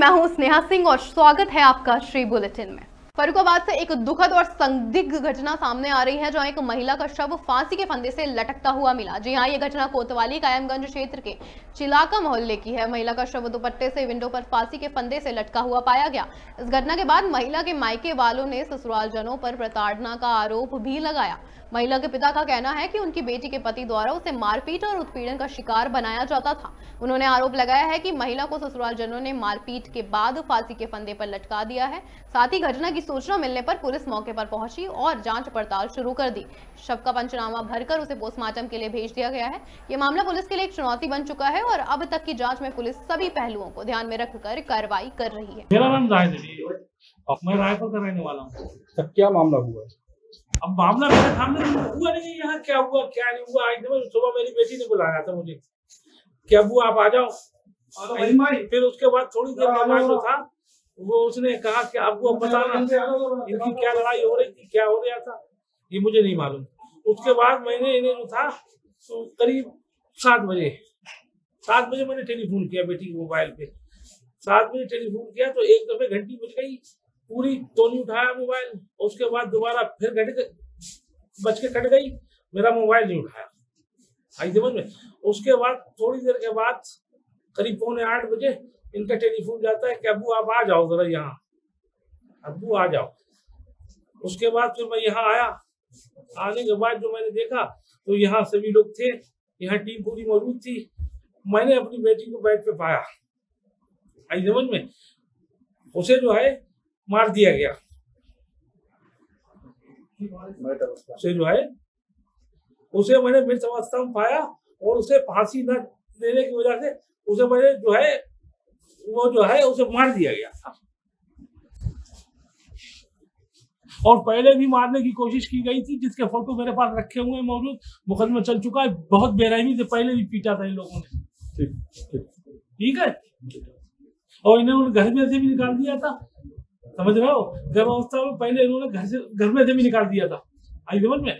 मैं हूं स्नेहा सिंह और स्वागत है आपका श्री बुलेटिन में। फर्रुखाबाद से एक दुखद और संदिग्ध घटना सामने आ रही है, जहां एक महिला का शव फांसी के फंदे से लटकता हुआ मिला। जी हां, ये घटना कोतवाली कायमगंज क्षेत्र के चिलाका मोहल्ले की है। महिला का शव दुपट्टे से विंडो पर फांसी के फंदे से लटका हुआ पाया गया। इस घटना के बाद महिला के मायके वालों ने ससुरालजनों पर प्रताड़ना का आरोप भी लगाया। महिला के पिता का कहना है कि उनकी बेटी के पति द्वारा उसे मारपीट और उत्पीड़न का शिकार बनाया जाता था। उन्होंने आरोप लगाया है कि महिला को ससुरालजनों ने मारपीट के बाद फांसी के फंदे पर लटका दिया है। साथ ही घटना की सूचना मिलने पर पुलिस मौके पर पहुंची और जांच पड़ताल शुरू कर दी। शव का पंचनामा भरकर उसे पोस्टमार्टम के लिए भेज दिया गया है। ये मामला पुलिस के लिए एक चुनौती बन चुका है और अब तक की जांच में पुलिस सभी पहलुओं को ध्यान में रखकर कार्रवाई कर रही है। मेरा नाम जाहिद अली है और मैं रायपुर का रहने वाला हूँ। तब क्या मामला हुआ? अब मामला मेरे सामने हुआ नहीं, यहाँ क्या हुआ क्या नहीं हुआ। आज सुबह मेरी बेटी ने बुलाया था मुझे कि अब्बू आप आ जाओ। फिर उसके बाद थोड़ी देर के बाद जो था वो उसने कहा कि अब्बू अब बताना इनकी क्या लड़ाई हो रही थी, क्या हो रहा था, ये मुझे नहीं मालूम। उसके बाद मैंने इन्हें जो था तो करीब 7 बजे मैंने टेलीफोन किया बेटी के मोबाइल पे। 7 बजे टेलीफोन किया तो एक दफे घंटी बज गई, पूरी तो नहीं उठाया मोबाइल। उसके बाद दोबारा फिर बज के कट गई, मेरा मोबाइल नहीं उठाया। आई समझ में। उसके बाद थोड़ी देर के बाद करीब 7:45 बजे इनका टेलीफोन जाता है कि अब्बू आप आ जाओ जरा यहाँ, अब्बू आ जाओ। उसके बाद फिर मैं यहाँ आया। आने के बाद जो मैंने देखा तो यहाँ सभी लोग थे, यहाँ टीम पूरी मौजूद थी। मैंने अपनी बेटी को बेड पे पाया। आई समझ में। उसे जो है मार दिया गया। उसे मैंने मृत अवस्था में पाया और उसे फांसी न देने की वजह से उसे मैंने उसे मार दिया गया था। और पहले भी मारने की कोशिश की गई थी, जिसके फोटो मेरे पास रखे हुए हैं मौजूद। मुकदमा चल चुका है। बहुत बेरहमी से पहले भी पीटा था इन लोगों ने। ठीक है। और इन्होंने घर में से भी निकाल दिया था, समझ रहे हो। गर्भावस्था में पहले इन्होंने घर में से भी निकाल दिया था। आई समझ में।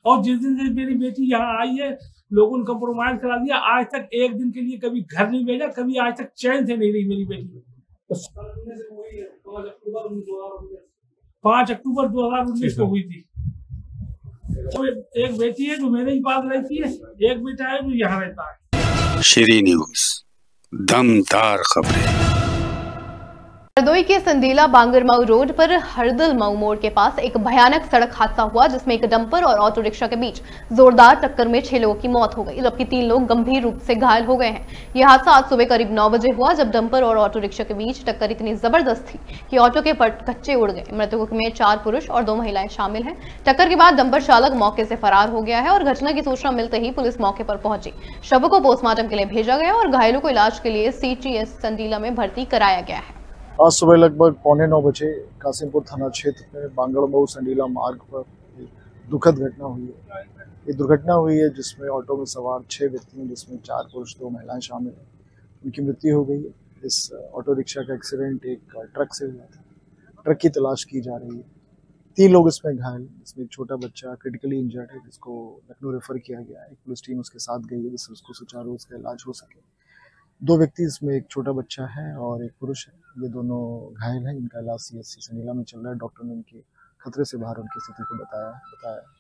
और जिस दिन से मेरी बेटी यहाँ आई है, लोगों ने कंप्रोमाइज करा दिया। आज तक एक दिन के लिए कभी घर नहीं भेजा, कभी आज तक चैन से नहीं रही मेरी बेटी। 5 अक्टूबर 2019 को हुई थी। तो एक बेटी है जो मेरे ही पास रहती है, एक बेटा है जो यहाँ रहता है। श्री न्यूज़, दमदार खबरें। हरदोई के संदीला बांगरमऊ रोड पर हरदल मऊ मोड़ के पास एक भयानक सड़क हादसा हुआ, जिसमें एक डंपर और ऑटो रिक्शा के बीच जोरदार टक्कर में 6 लोगों की मौत हो गई, जबकि 3 लोग गंभीर रूप से घायल हो गए हैं। यह हादसा आज सुबह करीब 9 बजे हुआ, जब डंपर और ऑटो रिक्शा के बीच टक्कर इतनी जबरदस्त थी कि ऑटो के कच्चे उड़ गए। मृतकों में 4 पुरुष और 2 महिलाएं शामिल हैं। टक्कर के बाद डंपर चालक मौके से फरार हो गया है और घटना की सूचना मिलते ही पुलिस मौके पर पहुंची। शव को पोस्टमार्टम के लिए भेजा गया और घायलों को इलाज के लिए CTS संदीला में भर्ती कराया गया है। आज सुबह लगभग 8:45 बजे कासिमपुर थाना क्षेत्र में बांगरमऊ संडीला मार्ग पर एक दुखद घटना हुई है। ये दुर्घटना हुई है जिसमें ऑटो में सवार 6 व्यक्ति हैं, जिसमें 4 पुरुष 2 महिलाएं शामिल हैं। उनकी मृत्यु हो गई है। इस ऑटो रिक्शा का एक्सीडेंट एक ट्रक से हुआ था। ट्रक की तलाश की जा रही है। 3 लोग इसमें घायल, इसमें एक छोटा बच्चा क्रिटिकली इंजर्ड है, जिसको लखनऊ रेफर किया गया है। एक पुलिस टीम उसके साथ गई है जिससे उसको सुचारू रूप से इलाज हो सके। 2 व्यक्ति, इसमें एक छोटा बच्चा है और एक पुरुष है, ये दोनों घायल हैं। इनका इलाज CSC संडीला में चल रहा है। डॉक्टर ने उनकी खतरे से बाहर उनकी स्थिति को बताया।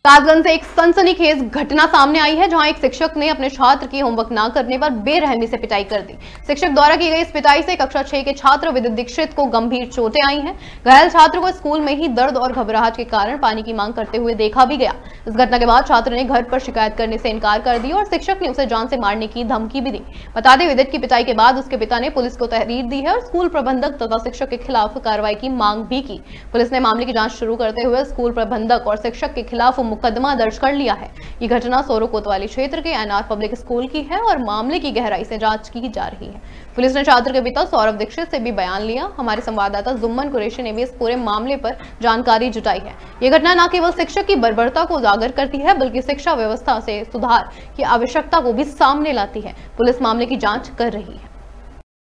कासगंज से एक सनसनीखेज घटना सामने आई है, जहां एक शिक्षक ने अपने छात्र की होमवर्क ना करने पर बेरहमी से पिटाई कर दी। शिक्षक द्वारा की गई इस पिटाई से कक्षा 6 के छात्र विदित दीक्षित को गंभीर चोटें आई हैं। घायल छात्र को स्कूल में ही दर्द और घबराहट के कारण पानी की मांग करते हुए देखा भी गया। इस घटना के बाद छात्र ने घर पर शिकायत करने से इनकार कर दी और शिक्षक ने उसे जान से मारने की धमकी भी दी। बता दें, विदित की पिटाई के बाद उसके पिता ने पुलिस को तहरीर दी है और स्कूल प्रबंधक तथा शिक्षक के खिलाफ कार्रवाई की मांग भी की। पुलिस ने मामले की जांच शुरू करते हुए स्कूल प्रबंधक और शिक्षक के खिलाफ मुकदमा दर्ज कर लिया है। ये घटना सोरो कोतवाली क्षेत्र के NR पब्लिक स्कूल की है और मामले की गहराई से जांच की जा रही है। पुलिस ने छात्र के पिता सौरभ दीक्षित से भी बयान लिया। हमारे संवाददाता जुम्मन कुरैशी ने भी इस पूरे मामले पर जानकारी जुटाई है। ये घटना न केवल शिक्षक की बर्बरता को उजागर करती है, बल्कि शिक्षा व्यवस्था से सुधार की आवश्यकता को भी सामने लाती है। पुलिस मामले की जाँच कर रही है।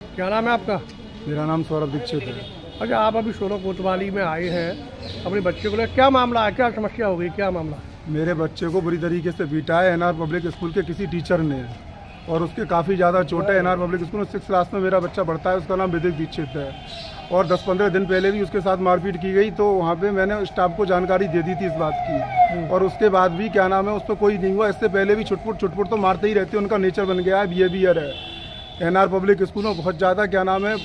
क्या नाम है आपका? मेरा नाम सौरभ दीक्षित है। अच्छा, आप अभी सोरो कोतवाली में आए हैं अपने बच्चे को लेकर, क्या मामला है, क्या समस्या हो गई, क्या मामला है? मेरे बच्चे को बुरी तरीके से पीटा है NR पब्लिक स्कूल के किसी टीचर ने। और उसके काफ़ी ज़्यादा चोट है। एनआर पब्लिक स्कूल में 6th क्लास में मेरा बच्चा पढ़ता है, उसका नाम विदिक दीक्षित है। और 10-15 दिन पहले भी उसके साथ मारपीट की गई, तो वहाँ पे मैंने स्टाफ को जानकारी दे दी थी इस बात की, और उसके बाद भी क्या नाम है उस पर कोई नहीं हुआ। इससे पहले भी छुटपुट तो मारते ही रहते हैं, उनका नेचर बन गया है, बिहेवियर है। एनआर पब्लिक स्कूल में बहुत ज़्यादा क्या नाम है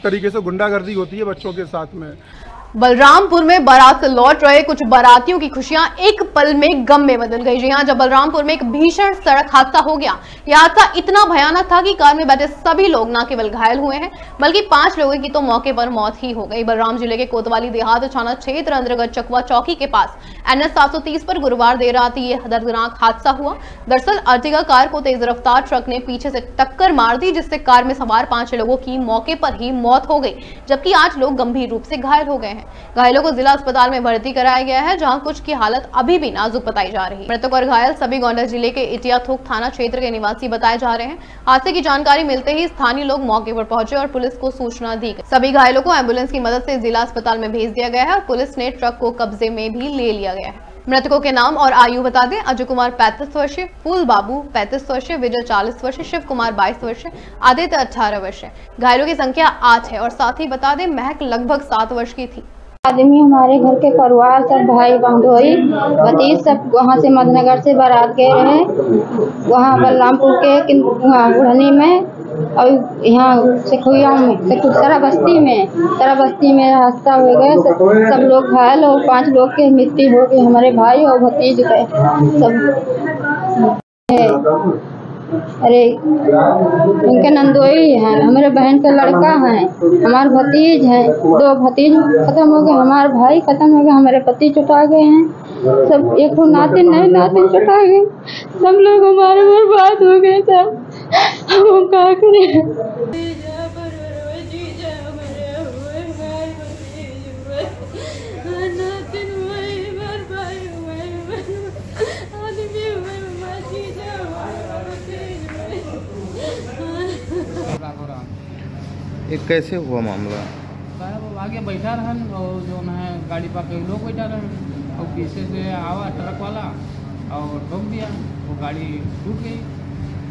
तरीके से गुंडागर्दी होती है बच्चों के साथ में। बलरामपुर में बारात से लौट रहे कुछ बारातियों की खुशियां एक पल में गम में बदल गई। जी हां, जब बलरामपुर में एक भीषण सड़क हादसा हो गया। यह हादसा इतना भयानक था कि कार में बैठे सभी लोग न केवल घायल हुए हैं बल्कि 5 लोगों की तो मौके पर मौत ही हो गई। बलराम जिले के कोतवाली देहात थाना क्षेत्र अंतर्गत चकवा चौकी के पास NH 730 पर गुरुवार देर रात यह दर्दनाक हादसा हुआ। दरअसल अर्टिगा कार को तेज रफ्तार ट्रक ने पीछे से टक्कर मार दी, जिससे कार में सवार 5 लोगों की मौके पर ही मौत हो गई, जबकि 8 लोग गंभीर रूप से घायल हो गए हैं। घायलों को जिला अस्पताल में भर्ती कराया गया है, जहां कुछ की हालत अभी भी नाजुक बताई जा रही है। मृतक और घायल सभी गोंडा जिले के इटियाथोक थाना क्षेत्र के निवासी बताए जा रहे हैं। हादसे की जानकारी मिलते ही स्थानीय लोग मौके पर पहुंचे और पुलिस को सूचना दी गई। सभी घायलों को एम्बुलेंस की मदद से जिला अस्पताल में भेज दिया गया है और पुलिस ने ट्रक को कब्जे में भी ले लिया गया है। मृतकों के नाम और आयु बता दें। अजय कुमार 35 वर्षीय, फूल बाबू 35 वर्षीय, विजय 40 वर्षीय, शिव कुमार 22 वर्षीय, आदित्य 18 वर्षीय। घायलों की संख्या 8 है और साथ ही बता दें महक लगभग 7 वर्ष की थी। आदमी हमारे घर के परिवार सब भाई बंधोई भतीज सब वहाँ से मधनगर से बारात गए रहे, वहाँ बलरामपुर के बुढ़नी में और यहाँ सेखुया में सरा बस्ती में हादसा हो गया। सब लोग घायल और 5 लोग के मृत्यु हो गई। हमारे भाई और भतीज के सब अरे उनके नंदोई हैं, हमारे बहन का लड़का है, हमारे भतीज हैं, 2 भतीज खत्म हो गए, हमारे भाई खत्म हो गए, हमारे पति चुटा गए हैं, सब एक नातिन नहीं नातिन चुटा गए, सब लोग हमारे बर्बाद हो गए। सब हम क्या करें। ये कैसे हुआ मामला? वो आगे बैठा रहन और जो है गाड़ी पर कई लोग बैठा रहन और पीछे से आवा ट्रक वाला और ठोक दिया। वो गाड़ी टूट गई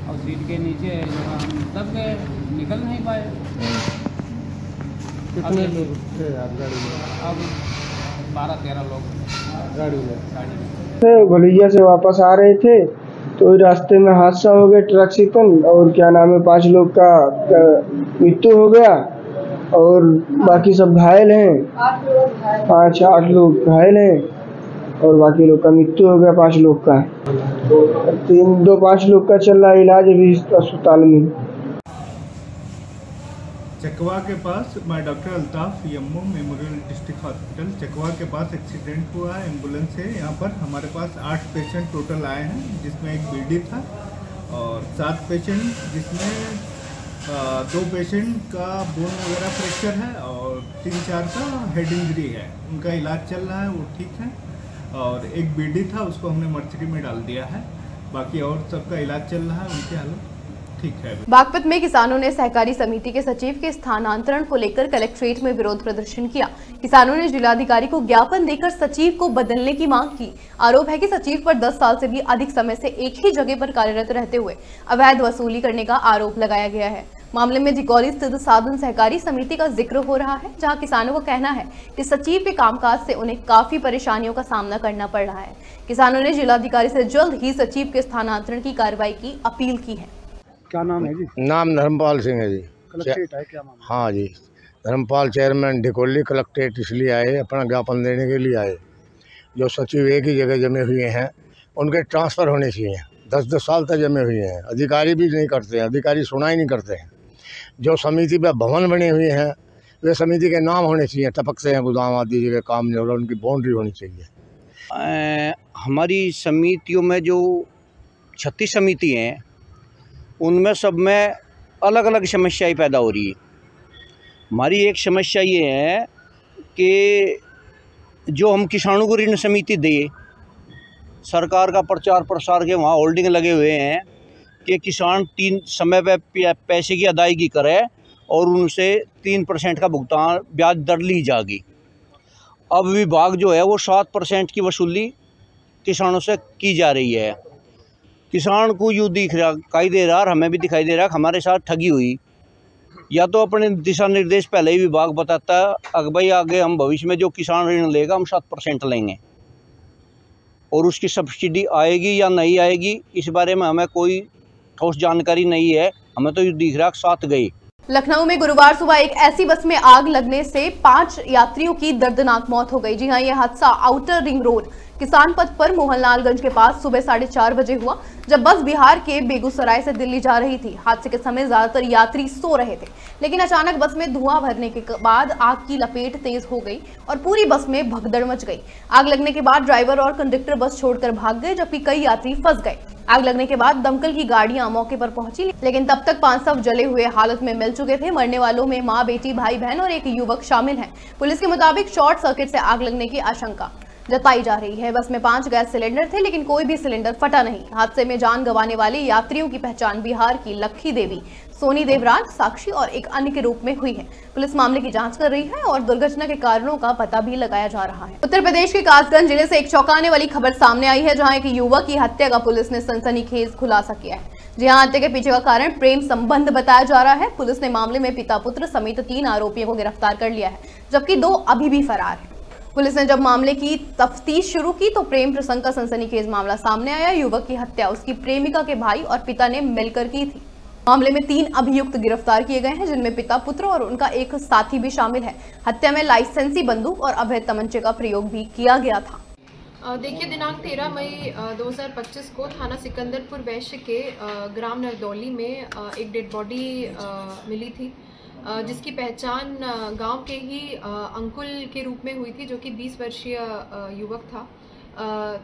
और सीट के नीचे हम दब गए, निकल नहीं पाए। कितने लोग थे आप गाड़ी में? अब 12-13 लोग गाड़ी में भलैया से वापस आ रहे थे तो रास्ते में हादसा हो गया ट्रक से और क्या नाम है 5 लोग का मृत्यु हो गया और बाकी सब घायल हैं। 5-8 लोग घायल हैं और बाकी लोग का मृत्यु हो गया। 5 लोग का 5 लोग का चल रहा इलाज अभी अस्पताल में। चकवा के पास मैं doctor Altaf Yummo memorial district hospital चकवा के पास एक्सीडेंट हुआ है। एम्बुलेंस से यहाँ पर हमारे पास 8 पेशेंट टोटल आए हैं, जिसमें एक बीडी था और 7 पेशेंट, जिसमें 2 पेशेंट का बोन वगैरह फ्रैक्चर है और 3-4 का हेड इंजरी है। उनका इलाज चल रहा है, वो ठीक है। और एक बीडी था, उसको हमने मर्चरी में डाल दिया है। बाकी और सबका इलाज चल रहा है, उनकी हालत ठीक है। बागपत में किसानों ने सहकारी समिति के सचिव के स्थानांतरण को लेकर कलेक्ट्रेट में विरोध प्रदर्शन किया। किसानों ने जिलाधिकारी को ज्ञापन देकर सचिव को बदलने की मांग की। आरोप है कि सचिव पर 10 साल से भी अधिक समय से एक ही जगह पर कार्यरत रहते हुए अवैध वसूली करने का आरोप लगाया गया है। मामले में जिकौली स्थित साधन सहकारी समिति का जिक्र हो रहा है, जहां किसानों का कहना है कि सचिव के कामकाज से उन्हें काफी परेशानियों का सामना करना पड़ रहा है। किसानों ने जिलाधिकारी से जल्द ही सचिव के स्थानांतरण की कार्रवाई की अपील की है। क्या नाम है जी? नाम धर्मपाल सिंह है जी। कलेक्ट्रेट है क्या मामला? हाँ जी, धर्मपाल चेयरमैन डिकोली कलेक्ट्रेट इसलिए आए, अपना ज्ञापन देने के लिए आए। जो सचिव एक ही जगह जमे हुए हैं उनके ट्रांसफ़र होने चाहिए। 10-10 साल तक जमे हुए हैं, अधिकारी भी नहीं करते हैं, अधिकारी सुनाई नहीं करते हैं। जो समिति पर भवन बने हुए हैं वे समिति के नाम होने चाहिए, टपकते हैं गोदाम आदि जगह काम नहीं हो रहा, उनकी बाउंड्री होनी चाहिए। हमारी समितियों में जो 36 समिति हैं उनमें सब में अलग अलग समस्याएं पैदा हो रही है। हमारी एक समस्या ये है कि जो हम किसानों को ऋण समिति दे, सरकार का प्रचार प्रसार के वहाँ होल्डिंग लगे हुए हैं कि किसान 3 समय पे पैसे की अदायगी करे और उनसे 3% का भुगतान ब्याज दर ली जाएगी। अब विभाग जो है वो 7% की वसूली किसानों से की जा रही है। किसान को यूँ दिखाई दे रहा और हमें भी दिखाई दे रहा कि हमारे साथ ठगी हुई। या तो अपने दिशा निर्देश पहले ही विभाग बताता है कि भाई आगे हम भविष्य में जो किसान ऋण लेगा हम 7% लेंगे, और उसकी सब्सिडी आएगी या नहीं आएगी इस बारे में हमें कोई ठोस जानकारी नहीं है। हमें तो यूँ दिख रहा साथ गई। लखनऊ में गुरुवार सुबह एक ऐसी बस में आग लगने से 5 यात्रियों की दर्दनाक मौत हो गई। जी हां, यह हादसा आउटर रिंग रोड किसान पथ पर मोहनलालगंज के पास सुबह 4:30 बजे हुआ, जब बस बिहार के बेगूसराय से दिल्ली जा रही थी। हादसे के समय ज्यादातर यात्री सो रहे थे, लेकिन अचानक बस में धुआं भरने के बाद आग की लपेट तेज हो गई और पूरी बस में भगदड़ मच गई। आग लगने के बाद ड्राइवर और कंडक्टर बस छोड़कर भाग गए, जबकि कई यात्री फंस गए। आग लगने के बाद दमकल की गाड़ियां मौके पर पहुंची, लेकिन तब तक 5 शव जले हुए हालत में मिल चुके थे। मरने वालों में मां, बेटी, भाई, बहन और एक युवक शामिल हैं। पुलिस के मुताबिक शॉर्ट सर्किट से आग लगने की आशंका जताई जा रही है। बस में 5 गैस सिलेंडर थे, लेकिन कोई भी सिलेंडर फटा नहीं। हादसे में जान गंवाने वाले यात्रियों की पहचान बिहार की लक्खी देवी, सोनी देवराज, साक्षी और एक अन्य के रूप में हुई है। पुलिस मामले की जांच कर रही है और दुर्घटना के कारणों का पता भी लगाया जा रहा है। उत्तर प्रदेश के कासगंज जिले से एक चौंकाने वाली खबर सामने आई है, जहां एक युवक की हत्या का पुलिस ने सनसनीखेज खुलासा किया है। जी हां, हत्या के पीछे का कारण प्रेम संबंध बताया जा रहा है। पुलिस ने मामले में पिता पुत्र समेत 3 आरोपियों को गिरफ्तार कर लिया है, जबकि 2 अभी भी फरार हैं। पुलिस ने जब मामले की तफ्तीश शुरू की तो प्रेम प्रसंग का सनसनीखेज मामला सामने आया। युवक की हत्या उसकी प्रेमिका के भाई और पिता ने मिलकर की थी। मामले में 3 अभियुक्त गिरफ्तार किए गए हैं, जिनमें पिता, पुत्र और उनका एक साथी भी शामिल है। हत्या में लाइसेंसी बंदूक और अवैध तमंचे का प्रयोग भी किया गया था। देखिए, दिनांक 13 मई 2025 को थाना सिकंदरपुर वैश्य के ग्राम नरदौली में एक डेड बॉडी मिली थी, जिसकी पहचान गांव के ही अंकुल के रूप में हुई थी, जो कि 20 वर्षीय युवक था।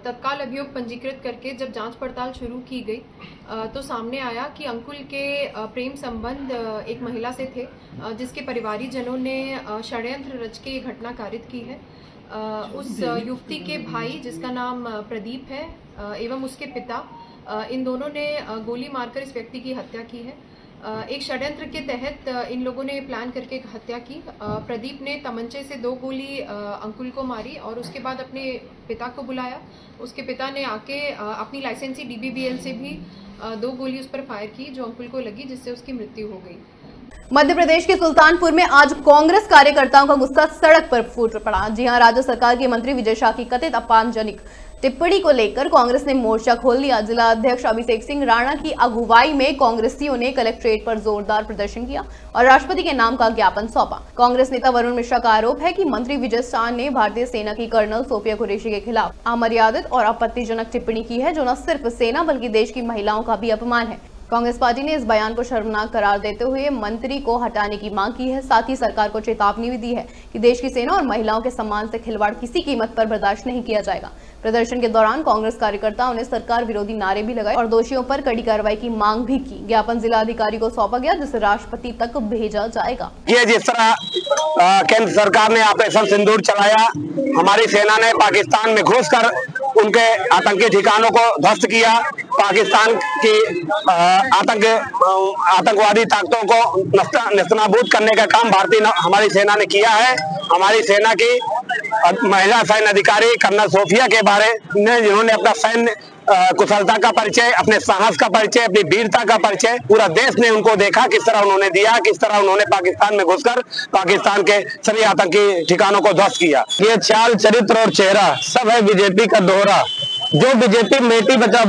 तत्काल अभियोग पंजीकृत करके जब जांच पड़ताल शुरू की गई तो सामने आया कि अंकुल के प्रेम संबंध एक महिला से थे, जिसके परिवारीजनों ने षड्यंत्र रच के ये घटना कारित की है। उस युवती के भाई, जिसका नाम प्रदीप है, एवं उसके पिता, इन दोनों ने गोली मारकर इस व्यक्ति की हत्या की है। एक षड्यंत्र के तहत इन लोगों ने प्लान करके हत्या की। प्रदीप ने तमंचे से 2 गोली अंकुल को मारी और उसके बाद अपने पिता को बुलाया। उसके पिता ने आके अपनी लाइसेंसी DBBL से भी 2 गोली उस पर फायर की, जो अंकुल को लगी, जिससे उसकी मृत्यु हो गई। मध्य प्रदेश के सुल्तानपुर में आज कांग्रेस कार्यकर्ताओं का गुस्सा सड़क पर फूट पड़ा। जी हां, राज्य सरकार के मंत्री विजय शाह की कथित अपमानजनक टिप्पणी को लेकर कांग्रेस ने मोर्चा खोल दिया। जिला अध्यक्ष अभिषेक सिंह राणा की अगुवाई में कांग्रेसियों ने कलेक्ट्रेट पर जोरदार प्रदर्शन किया और राष्ट्रपति के नाम का ज्ञापन सौंपा। कांग्रेस नेता वरुण मिश्रा का आरोप है कि मंत्री विजय शाह ने भारतीय सेना की कर्नल सोफिया कुरैशी के खिलाफ अमर्यादित और आपत्तिजनक टिप्पणी की है, जो न सिर्फ सेना बल्कि देश की महिलाओं का भी अपमान है। कांग्रेस पार्टी ने इस बयान को शर्मनाक करार देते हुए मंत्री को हटाने की मांग की है। साथ ही सरकार को चेतावनी भी दी है कि देश की सेना और महिलाओं के सम्मान से खिलवाड़ किसी कीमत पर बर्दाश्त नहीं किया जाएगा। प्रदर्शन के दौरान कांग्रेस कार्यकर्ताओं ने सरकार विरोधी नारे भी लगाए और दोषियों पर कड़ी कार्रवाई की मांग भी की। ज्ञापन जिला अधिकारी को सौंपा गया, जिसे राष्ट्रपति तक भेजा जाएगा। ये जिस तरह केंद्र सरकार ने ऑपरेशन सिंदूर चलाया, हमारी सेना ने पाकिस्तान में घुसकर उनके आतंकी ठिकानों को ध्वस्त किया, पाकिस्तान की आतंकवादी ताकतों को नेस्तनाबूद करने का काम हमारी सेना ने किया है। हमारी सेना की महिला सैन्य अधिकारी कर्नल सोफिया के बारे में, जिन्होंने अपना सैन्य कुशलता का परिचय, अपने साहस का परिचय, अपनी वीरता का परिचय पूरा देश ने उनको देखा, किस तरह उन्होंने दिया, किस तरह उन्होंने पाकिस्तान में घुसकर पाकिस्तान के सभी आतंकी ठिकानों को ध्वस्त किया। ये चाल, चरित्र और चेहरा सब है बीजेपी का दोहरा। जो बीजेपी बेटी बचाओ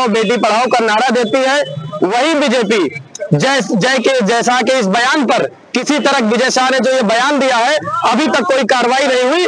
बेटी पढ़ाओ का नारा देती है, वही बीजेपी जैसा के इस बयान पर किसी तरह विजय शाह ने जो ये बयान दिया है, अभी तक कोई कार्रवाई नहीं हुई।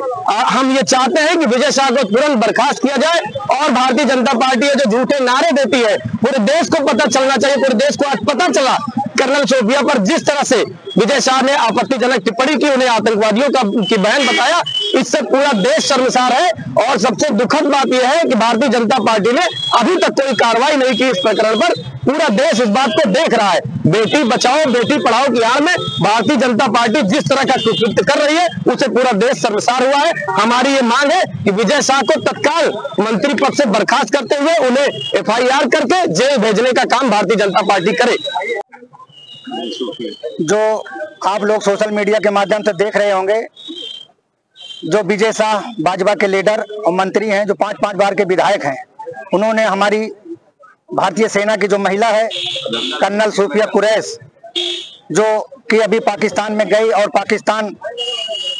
हम ये चाहते हैं कि विजय शाह को तुरंत बर्खास्त किया जाए और भारतीय जनता पार्टी जो झूठे नारे देती है, पूरे देश को पता चलना चाहिए। पूरे देश को आज पता चला कर्नल सोफिया पर जिस तरह से विजय शाह ने आपत्तिजनक टिप्पणी की, उन्हें आतंकवादियों की बहन बताया, इससे पूरा देश शर्मसार है। और सबसे दुखद बात यह है कि भारतीय जनता पार्टी ने अभी तक कोई कार्रवाई नहीं की इस प्रकरण पर। पूरा देश इस बात को देख रहा है। बेटी बचाओ बेटी पढ़ाओ की आड़ में भारतीय जनता पार्टी जिस तरह का कृत्य कर रही है, उससे पूरा देश शर्मसार हुआ है। हमारी ये मांग है कि विजय शाह को तत्काल मंत्री पद से बर्खास्त करते हुए उन्हें FIR करके जेल भेजने का काम भारतीय जनता पार्टी करे। जो आप लोग सोशल मीडिया के माध्यम से देख रहे होंगे, जो विजय शाह भाजपा के लीडर और मंत्री हैं, जो 5-5 बार के विधायक हैं, उन्होंने हमारी भारतीय सेना की जो महिला है कर्नल सूफिया कुरैश, जो कि अभी पाकिस्तान में गई और पाकिस्तान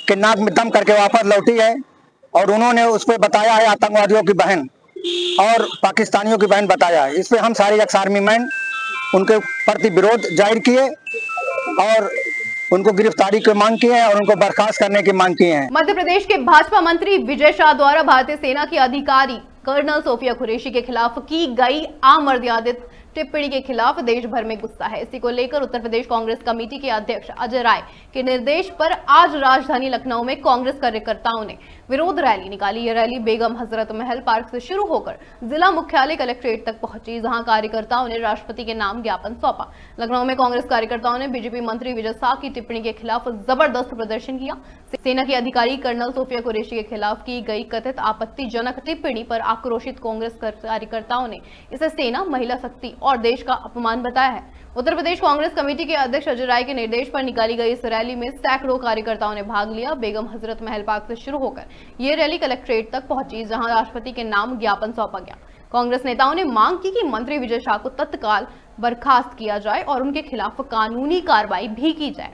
के नाक में दम करके वापस लौटी है, और उन्होंने उस पर बताया है आतंकवादियों की बहन और पाकिस्तानियों की बहन बताया है। इस पर हम सारे एक्स आर्मी मैन उनके प्रति विरोध जाहिर किए और उनको गिरफ्तारी की मांग की है और उनको बर्खास्त करने की मांग की है। मध्य प्रदेश के भाजपा मंत्री विजय शाह द्वारा भारतीय सेना की अधिकारी कर्नल सोफिया कुरैशी के खिलाफ की गई अमर्यादित टिप्पणी के खिलाफ देश भर में गुस्सा है। इसी को लेकर उत्तर प्रदेश कांग्रेस कमेटी के अध्यक्ष अजय राय के निर्देश पर आज राजधानी लखनऊ में कांग्रेस कार्यकर्ताओं ने विरोध रैली निकाली। यह रैली बेगम हजरत महल पार्क से शुरू होकर जिला मुख्यालय कलेक्ट्रेट तक पहुंची, जहां कार्यकर्ताओं ने राष्ट्रपति के नाम ज्ञापन सौंपा। लखनऊ में कांग्रेस कार्यकर्ताओं ने बीजेपी मंत्री विजय शाह की टिप्पणी के खिलाफ जबरदस्त प्रदर्शन किया। सेना की अधिकारी कर्नल सोफिया कुरैशी के खिलाफ की गई कथित आपत्तिजनक टिप्पणी पर आक्रोशित कांग्रेस कार्यकर्ताओं ने इसे सेना, महिला शक्ति और देश का अपमान बताया है। उत्तर प्रदेश कांग्रेस कमेटी के अध्यक्ष अजय राय के निर्देश पर निकाली गई इस रैली में सैकड़ों कार्यकर्ताओं ने भाग लिया। बेगम हजरत महल पार्क से शुरू होकर ये रैली कलेक्ट्रेट तक पहुंची, जहां राष्ट्रपति के नाम ज्ञापन सौंपा गया। कांग्रेस नेताओं ने मांग की कि मंत्री विजय शाह को तत्काल बर्खास्त किया जाए और उनके खिलाफ कानूनी कार्रवाई भी की जाए।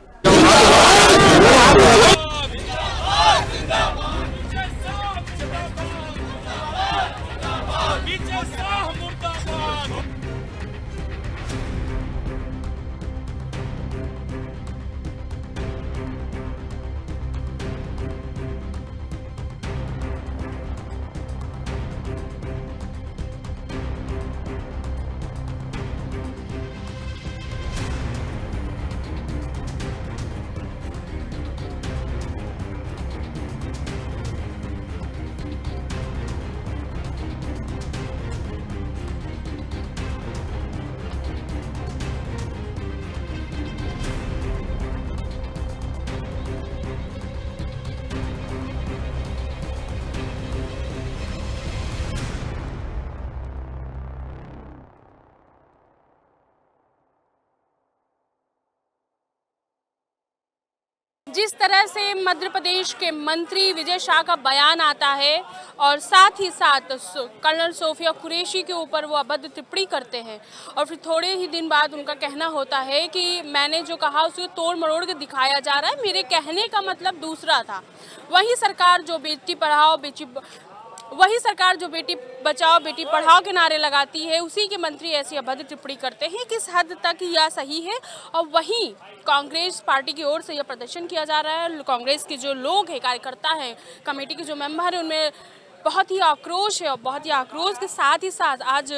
जिस तरह से मध्य प्रदेश के मंत्री विजय शाह का बयान आता है और साथ ही साथ कर्नल सोफिया कुरैशी के ऊपर वो अभद्र टिप्पणी करते हैं और फिर थोड़े ही दिन बाद उनका कहना होता है कि मैंने जो कहा उसको तोड़ मरोड़ के दिखाया जा रहा है, मेरे कहने का मतलब दूसरा था। वही सरकार जो बेटी बचाओ बेटी पढ़ाओ के नारे लगाती है, उसी के मंत्री ऐसी अभद्र टिप्पणी करते हैं। किस हद तक यह सही है? और वहीं कांग्रेस पार्टी की ओर से यह प्रदर्शन किया जा रहा है। कांग्रेस के जो लोग हैं, कार्यकर्ता हैं, कमेटी के जो मेंबर हैं, उनमें बहुत ही आक्रोश है और बहुत ही आक्रोश के साथ ही साथ आज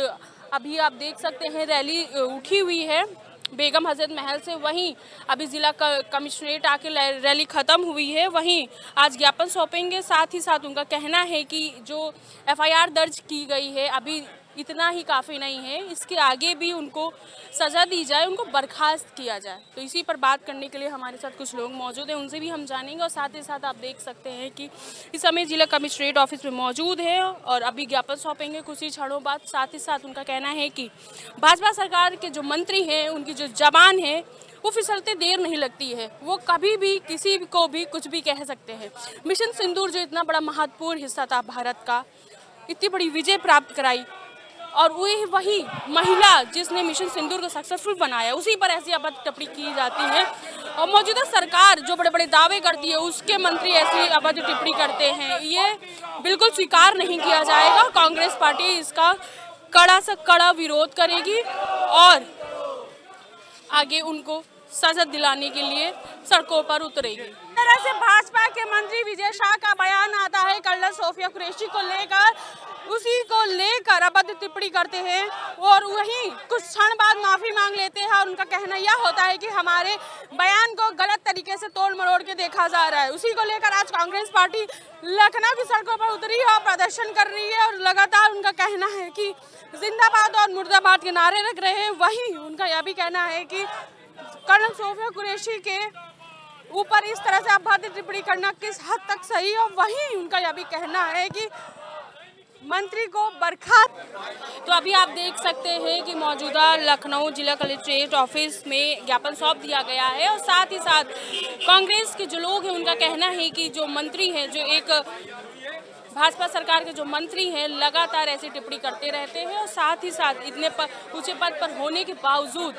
अभी आप देख सकते हैं रैली उठी हुई है बेगम हजरत महल से। वहीं अभी जिला कमिश्नरेट आके रैली ख़त्म हुई है, वहीं आज ज्ञापन सौंपेंगे। साथ ही साथ उनका कहना है कि जो एफआईआर दर्ज की गई है अभी इतना ही काफ़ी नहीं है, इसके आगे भी उनको सज़ा दी जाए, उनको बर्खास्त किया जाए। तो इसी पर बात करने के लिए हमारे साथ कुछ लोग मौजूद हैं, उनसे भी हम जानेंगे। और साथ ही साथ आप देख सकते हैं कि इस समय जिला कमिश्नरेट ऑफिस में मौजूद है और अभी ज्ञापन सौंपेंगे कुछ ही क्षणों बाद। साथ ही साथ उनका कहना है कि भाजपा सरकार के जो मंत्री हैं उनकी जो जबान है वो फिसलते देर नहीं लगती है, वो कभी भी किसी को भी कुछ भी कह सकते हैं। मिशन सिंदूर जो इतना बड़ा महत्वपूर्ण हिस्सा था भारत का, इतनी बड़ी विजय प्राप्त कराई और वही महिला जिसने मिशन सिंदूर को सक्सेसफुल बनाया, उसी पर ऐसी अभद्र टिप्पणी की जाती है। और मौजूदा सरकार जो बड़े बड़े दावे करती है उसके मंत्री ऐसी अभद्र टिप्पणी करते हैं, ये बिल्कुल स्वीकार नहीं किया जाएगा। कांग्रेस पार्टी इसका कड़ा से कड़ा विरोध करेगी और आगे उनको सजा दिलाने के लिए सड़कों पर उतरेगी। इस तरह से भाजपा के मंत्री विजय शाह का बयान आता है कर्नल सोफिया कुरैशी को लेकर, उसी को लेकर अभद्र टिप्पणी करते हैं और वहीं कुछ क्षण बाद माफी मांग लेते हैं और उनका कहना यह होता है कि हमारे बयान को गलत तरीके से तोड़ मरोड़ के देखा जा रहा है। उसी को लेकर आज कांग्रेस पार्टी लखनऊ की सड़कों पर उतरी है और प्रदर्शन कर रही है और लगातार उनका कहना है कि जिंदाबाद और मुर्दाबाद के नारे लग रहे हैं। वहीं उनका यह भी कहना है कि कर्नल सोफिया कुरैशी के ऊपर इस तरह से अभद्र टिप्पणी करना किस हद तक सही है। और वहीं उनका यह भी कहना है कि मंत्री को बर्खास्त। तो अभी आप देख सकते हैं कि मौजूदा लखनऊ जिला कलेक्ट्रेट ऑफिस में ज्ञापन सौंप दिया गया है और साथ ही साथ कांग्रेस के जो लोग हैं उनका कहना है कि जो मंत्री हैं, जो एक भाजपा सरकार के जो मंत्री हैं लगातार ऐसी टिप्पणी करते रहते हैं और साथ ही साथ इतने ऊंचे पद पर होने के बावजूद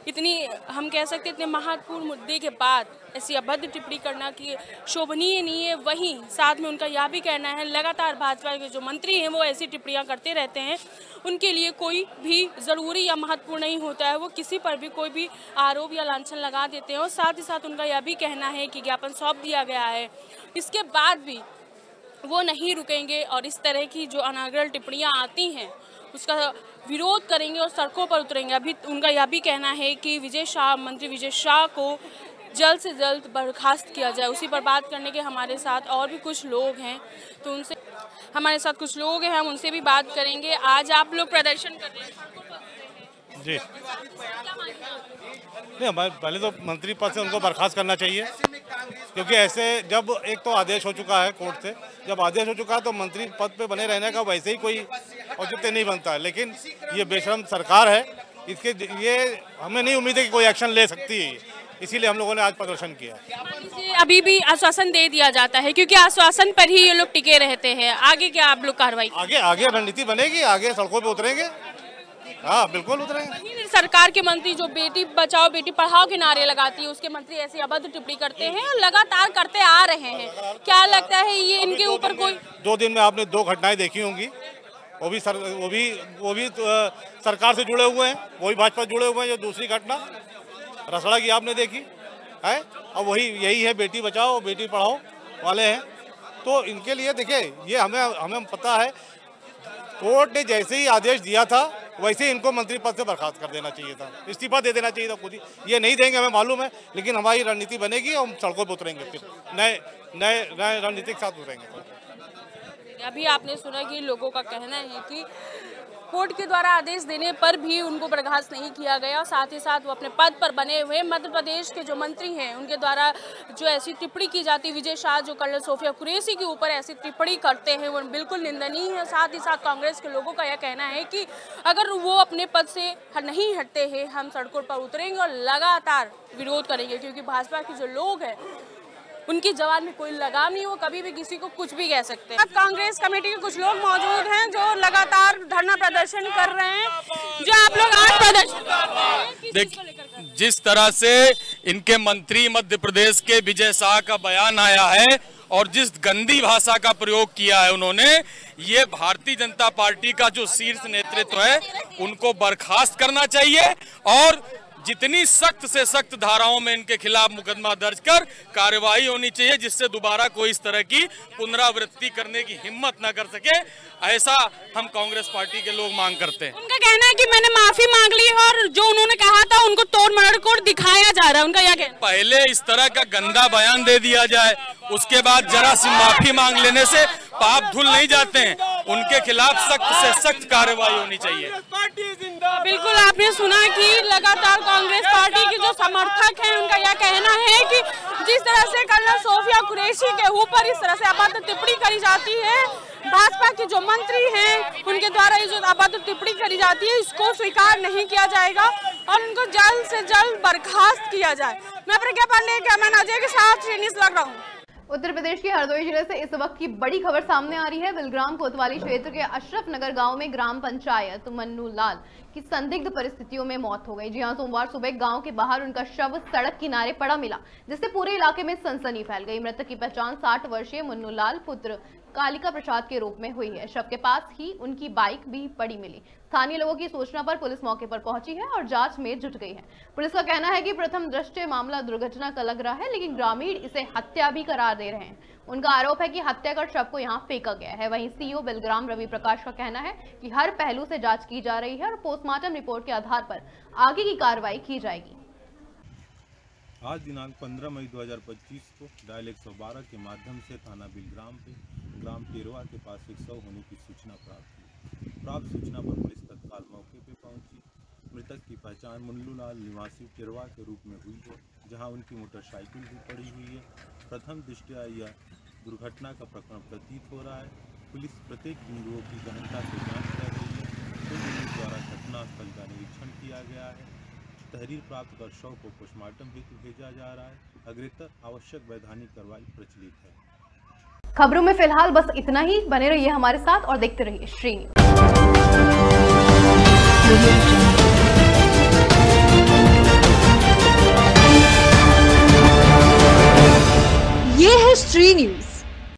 इतनी, हम कह सकते इतने महत्वपूर्ण मुद्दे के बाद ऐसी अभद्र टिप्पणी करना कि शोभनीय नहीं है। वहीं साथ में उनका यह भी कहना है लगातार भाजपा के जो मंत्री हैं वो ऐसी टिप्पणियां करते रहते हैं, उनके लिए कोई भी ज़रूरी या महत्वपूर्ण नहीं होता है, वो किसी पर भी कोई भी आरोप या लांछन लगा देते हैं। और साथ ही साथ उनका यह भी कहना है कि ज्ञापन सौंप दिया गया है, इसके बाद भी वो नहीं रुकेंगे और इस तरह की जो अनाग्रह टिप्पणियां आती हैं उसका विरोध करेंगे और सड़कों पर उतरेंगे। अभी उनका यह भी कहना है कि मंत्री विजय शाह को जल्द से जल्द बर्खास्त किया जाए। उसी पर बात करने के हमारे साथ और भी कुछ लोग हैं, तो उनसे हमारे साथ कुछ लोग हैं, हम उनसे भी बात करेंगे। आज आप लोग प्रदर्शन कर रहे हैं जी? नहीं, हमारे पहले तो मंत्री पद से उनको बर्खास्त करना चाहिए, क्योंकि ऐसे जब एक तो आदेश हो चुका है कोर्ट से, जब आदेश हो चुका है तो मंत्री पद पे बने रहने का वैसे ही कोई औचित्य नहीं बनता है। लेकिन ये बेशरम सरकार है, इसके ये हमें नहीं उम्मीद है कि कोई एक्शन ले सकती है, इसीलिए हम लोगों ने आज प्रदर्शन किया। अभी भी आश्वासन दे दिया जाता है, क्योंकि आश्वासन पर ही ये लोग टिके रहते हैं, आगे क्या आप लोग कार्रवाई? आगे रणनीति बनेगी, आगे सड़कों पे उतरेंगे। हाँ बिल्कुल उतरेंगे। सरकार के मंत्री जो बेटी बचाओ बेटी पढ़ाओ के नारे लगाती है, उसके मंत्री ऐसी अभद्र टिप्पणी करते हैं और लगातार करते आ रहे हैं, क्या लगता है ये इनके ऊपर कोई? 2 दिन में आपने 2 घटनाएं देखी होंगी, वो भी सरकार से जुड़े हुए हैं, वो भी भाजपा से जुड़े हुए हैं। जो दूसरी घटना रसड़ा की आपने देखी है, अब यही है बेटी बचाओ बेटी पढ़ाओ वाले हैं। तो इनके लिए देखिए, ये हमें पता है, कोर्ट ने जैसे ही आदेश दिया था वैसे ही इनको मंत्री पद से बर्खास्त कर देना चाहिए था, इस्तीफा दे देना चाहिए था खुद ही। ये नहीं देंगे हमें मालूम है, लेकिन हमारी रणनीति बनेगी और हम सड़कों पर उतरेंगे, फिर नए रणनीति के साथ उतरेंगे। अभी आपने सुना कि लोगों का कहना है कि कोर्ट के द्वारा आदेश देने पर भी उनको बर्खास्त नहीं किया गया, साथ ही साथ वो अपने पद पर बने हुए मध्य प्रदेश के जो मंत्री हैं उनके द्वारा जो ऐसी टिप्पणी की जाती है, विजय शाह जो कर्नल सोफिया कुरैशी के ऊपर ऐसी टिप्पणी करते हैं वो बिल्कुल निंदनीय है। साथ ही साथ कांग्रेस के लोगों का यह कहना है कि अगर वो अपने पद से नहीं हटते हैं, हम सड़कों पर उतरेंगे और लगातार विरोध करेंगे, क्योंकि भाजपा के जो लोग हैं उनकी जवान में कोई लगाम नहीं, वो कभी भी किसी को कुछ भी कह सकते हैं। कांग्रेस कमेटी के कुछ लोग मौजूद हैं जो लगातार धरना प्रदर्शन कर रहे हैं, जो आप लोग आज प्रदर्शन कर रहे हैं। देखिए, जिस तरह से इनके मंत्री मध्य प्रदेश के विजय शाह का बयान आया है और जिस गंदी भाषा का प्रयोग किया है उन्होंने, ये भारतीय जनता पार्टी का जो शीर्ष नेतृत्व है उनको बर्खास्त करना चाहिए और जितनी सख्त से सख्त धाराओं में इनके खिलाफ मुकदमा दर्ज कर कार्रवाई होनी चाहिए, जिससे दोबारा कोई इस तरह की पुनरावृत्ति करने की हिम्मत न कर सके। ऐसा हम कांग्रेस पार्टी के लोग मांग करते हैं। उनका कहना है कि मैंने माफी मांग ली और जो उन्होंने कहा था उनको तोड़ मरोड़ कर दिखाया जा रहा है, उनका क्या कहना? पहले इस तरह का गंदा बयान दे दिया जाए, उसके बाद जरा सी माफी मांग लेने से पाप धुल नहीं जाते हैं। उनके खिलाफ सख्त से सख्त कार्रवाई होनी चाहिए। बिल्कुल, आपने सुना कि लगातार कांग्रेस पार्टी के जो समर्थक हैं उनका यह कहना है कि जिस तरह से कर्नल सोफिया कुरैशी के ऊपर इस तरह से अभद्र टिप्पणी करी जाती है, भाजपा के जो मंत्री हैं उनके द्वारा ये जो अभद्र टिप्पणी करी जाती है इसको स्वीकार नहीं किया जाएगा और उनको जल्द से जल्द बर्खास्त किया जाए। मैं प्रज्ञा पांडे कैमरा अजय के साथ श्रीनिस लग रहा हूँ। उत्तर प्रदेश के हरदोई जिले से इस वक्त की बड़ी खबर सामने आ रही है। बिलग्राम कोतवाली क्षेत्र के अशरफ नगर गांव में ग्राम पंचायत मन्नू लाल की संदिग्ध परिस्थितियों में मौत हो गई। जी हां, सोमवार सुबह गांव के बाहर उनका शव सड़क किनारे पड़ा मिला, जिससे पूरे इलाके में सनसनी फैल गई। मृतक की पहचान 60 वर्षीय मन्नू लाल पुत्र कालिका प्रसाद के रूप में हुई है। शव के पास ही उनकी बाइक भी पड़ी मिली। स्थानीय लोगों की सूचना पर पुलिस मौके पर पहुंची है और जांच में जुट गई है। पुलिस का कहना है कि प्रथम दृष्टया मामला दुर्घटना का लग रहा है, लेकिन ग्रामीण इसे हत्या भी करार दे रहे हैं। उनका आरोप है कि हत्या कर शव को यहां फेंका गया है। वहीं सीओ बिलग्राम रवि प्रकाश का कहना है कि हर पहलू से जांच की जा रही है और पोस्टमार्टम रिपोर्ट के आधार पर आगे की कार्रवाई की जाएगी। आज दिनांक 15 मई 2025 को डायल 112 के माध्यम से थाना बिलग्राम पे ग्राम टेरवा के पास एक शव होने की सूचना प्राप्त हुई। प्राप्त सूचना पर पुलिस तत्काल मौके पर पहुंची। मृतक की पहचान मुन्नू लाल निवासी टेरवा के रूप में हुई है, जहां उनकी मोटरसाइकिल भी पड़ी हुई है। प्रथम दृष्टया यह दुर्घटना का प्रकरण प्रतीत हो रहा है। पुलिस प्रत्येक बिंदुओं की गहनता से जांच कर रही है। पुलिस द्वारा घटनास्थल का निरीक्षण किया गया है। तहरीर प्राप्त कर शव को पोस्टमार्टम हेतु भेजा जा रहा है। अग्रेतर आवश्यक वैधानिक कार्रवाई प्रचलित है। खबरों में फिलहाल बस इतना ही। बने रहिए हमारे साथ और देखते रहिए श्री न्यूज। ये है श्री न्यूज,